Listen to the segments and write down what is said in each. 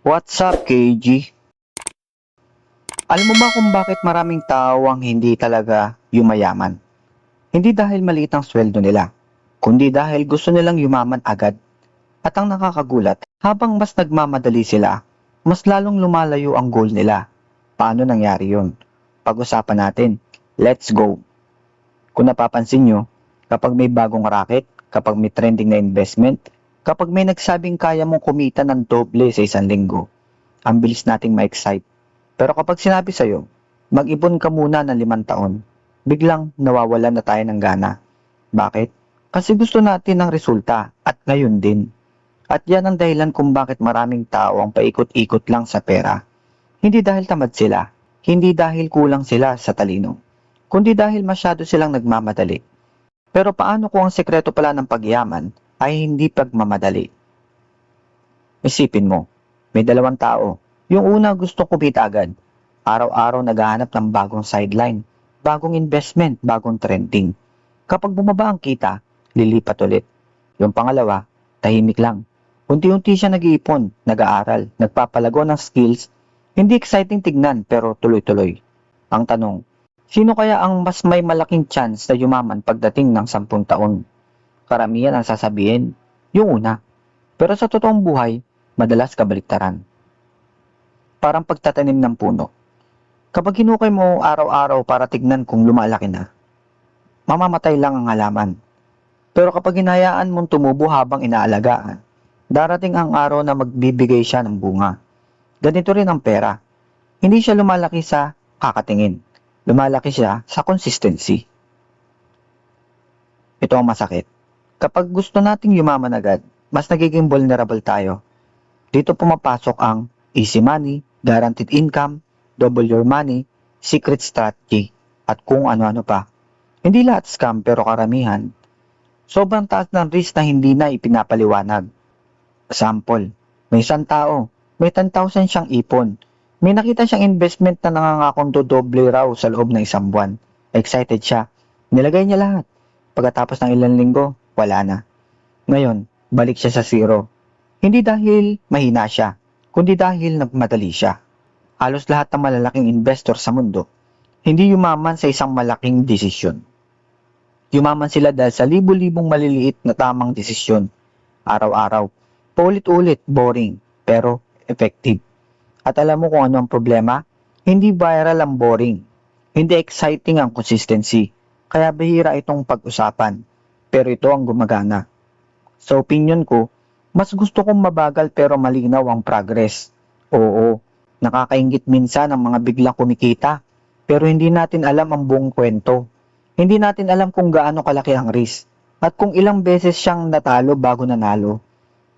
What's up, KG? Alam mo ba kung bakit maraming tao ang hindi talaga yumayaman? Hindi dahil maliit ang sweldo nila, kundi dahil gusto nilang yumaman agad. At ang nakakagulat, habang mas nagmamadali sila, mas lalong lumalayo ang goal nila. Paano nangyari yun? Pag-usapan natin. Let's go! Kung napapansin nyo, kapag may bagong racket, kapag may trending na investment, kapag may nagsabing kaya mong kumita ng doble sa isang linggo, ang bilis nating ma-excite. Pero kapag sinabi sa'yo, mag-ipon ka muna ng 5 taon, biglang nawawalan na tayo ng gana. Bakit? Kasi gusto natin ng resulta at ngayon din. At yan ang dahilan kung bakit maraming tao ang paikot-ikot lang sa pera. Hindi dahil tamad sila, hindi dahil kulang sila sa talino, kundi dahil masyado silang nagmamadali. Pero paano kung ang sekreto pala ng pagyaman ay hindi pagmamadali? Isipin mo, may 2 tao. Yung una gusto kumita agad. Araw-araw naghahanap ng bagong sideline, bagong investment, bagong trending. Kapag bumaba ang kita, lilipat ulit. Yung pangalawa, tahimik lang. Unti-unti siya nag-iipon, nag-aaral, nagpapalago ng skills. Hindi exciting tignan pero tuloy-tuloy. Ang tanong, sino kaya ang mas may malaking chance na yumaman pagdating ng 10 taon? Karamihan ang sasabihin, yung una. Pero sa totoong buhay, madalas kabaliktaran. Parang pagtatanim ng puno. Kapag hinukay mo araw-araw para tignan kung lumalaki na, mamamatay lang ang halaman. Pero kapag hinayaan mong tumubo habang inaalagaan, darating ang araw na magbibigay siya ng bunga. Ganito rin ang pera. Hindi siya lumalaki sa kakatingin. Lumalaki siya sa consistency. Ito ang masakit. Kapag gusto nating yumaman agad, mas nagiging vulnerable tayo. Dito pumapasok ang easy money, guaranteed income, double your money, secret strategy, at kung ano-ano pa. Hindi lahat scam pero karamihan. Sobrang taas ng risk na hindi na ipinapaliwanag. Example, may isang tao, may 10,000 siyang ipon. May nakita siyang investment na nangangakong dodoble raw sa loob ng 1 buwan. Excited siya. Nilagay niya lahat. Pagkatapos ng ilang linggo, wala na. Ngayon, balik siya sa zero. Hindi dahil mahina siya, kundi dahil nagmadali siya. Halos lahat ng malalaking investor sa mundo, hindi yumaman sa isang malaking desisyon. Yumaman sila dahil sa libu-libong maliliit na tamang desisyon. Araw-araw, paulit-ulit, boring, pero effective. At alam mo kung ano ang problema? Hindi viral ang boring. Hindi exciting ang consistency. Kaya bihira itong pag-usapan. Pero ito ang gumagana. Sa opinion ko, mas gusto kong mabagal pero malinaw ang progress. Oo, nakakaingit minsan ang mga biglang kumikita, pero hindi natin alam ang buong kwento. Hindi natin alam kung gaano kalaki ang risk, at kung ilang beses siyang natalo bago nanalo.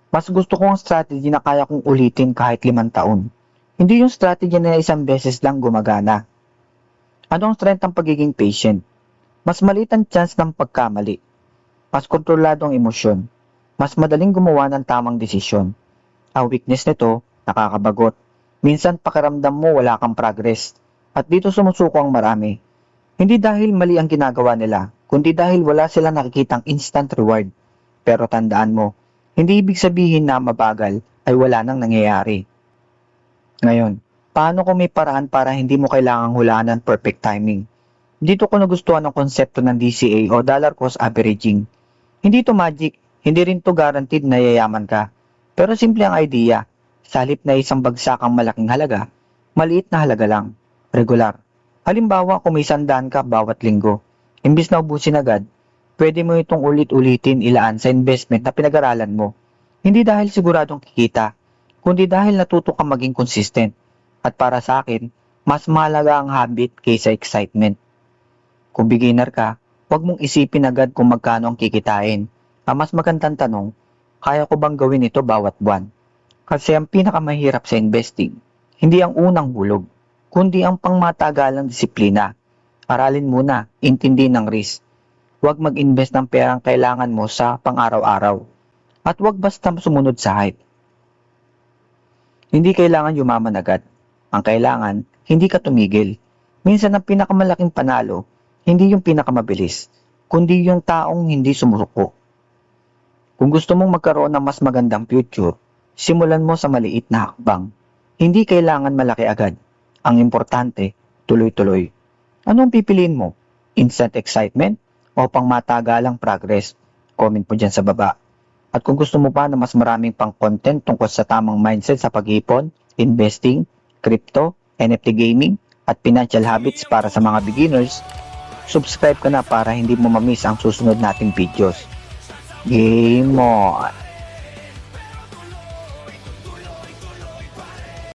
Mas gusto ko ang strategy na kaya kong ulitin kahit 5 taon. Hindi yung strategy na isang beses lang gumagana. Ano ang strength ng pagiging patient? Mas maliit ang chance ng pagkamali. Mas kontrolado ang emosyon. Mas madaling gumawa ng tamang desisyon. Ang weakness nito, nakakabagot. Minsan pakiramdam mo wala kang progress. At dito sumusuko ang marami. Hindi dahil mali ang ginagawa nila, kundi dahil wala silang nakikitang instant reward. Pero tandaan mo, hindi ibig sabihin na mabagal ay wala nang nangyayari. Ngayon, paano kung may paraan para hindi mo kailangang hulaan ng perfect timing? Dito ko nagustuhan ang konsepto ng DCA o dollar cost averaging. Hindi to magic, hindi rin to guaranteed na yayaman ka. Pero simple ang idea. Sa halip na isang bagsakang malaking halaga, maliit na halaga lang, regular. Halimbawa kung may 100 ka bawat linggo, imbis na ubusin agad, pwede mo itong ulit-ulitin ilaan sa investment na pinag-aralan mo. Hindi dahil siguradong kikita, kundi dahil natuto kang maging consistent. At para sa akin, mas mahalaga ang habit kaysa excitement. Kung beginner ka, huwag mong isipin agad kung magkano ang kikitain. Ang mas magandang tanong, kaya ko bang gawin ito bawat buwan? Kasi ang pinakamahirap sa investing, hindi ang unang hulog, kundi ang pangmatagalang disiplina. Aralin muna, intindihin ng risk. Huwag mag-invest ng perang kailangan mo sa pang-araw-araw. At huwag basta sumunod sa hype. Hindi kailangan yumaman agad. Ang kailangan, hindi ka tumigil. Minsan ang pinakamalaking panalo, hindi yung pinakamabilis, kundi yung taong hindi sumusuko. Kung gusto mong magkaroon ng mas magandang future, simulan mo sa maliit na hakbang. Hindi kailangan malaki agad. Ang importante, tuloy-tuloy. Anong pipiliin mo? Instant excitement o pangmatagalang progress? Comment mo dyan sa baba. At kung gusto mo pa na mas maraming pang content tungkol sa tamang mindset sa pag-ipon, investing, crypto, NFT gaming, at financial habits para sa mga beginners, subscribe ka na para hindi mo mamiss ang susunod nating videos. Game on!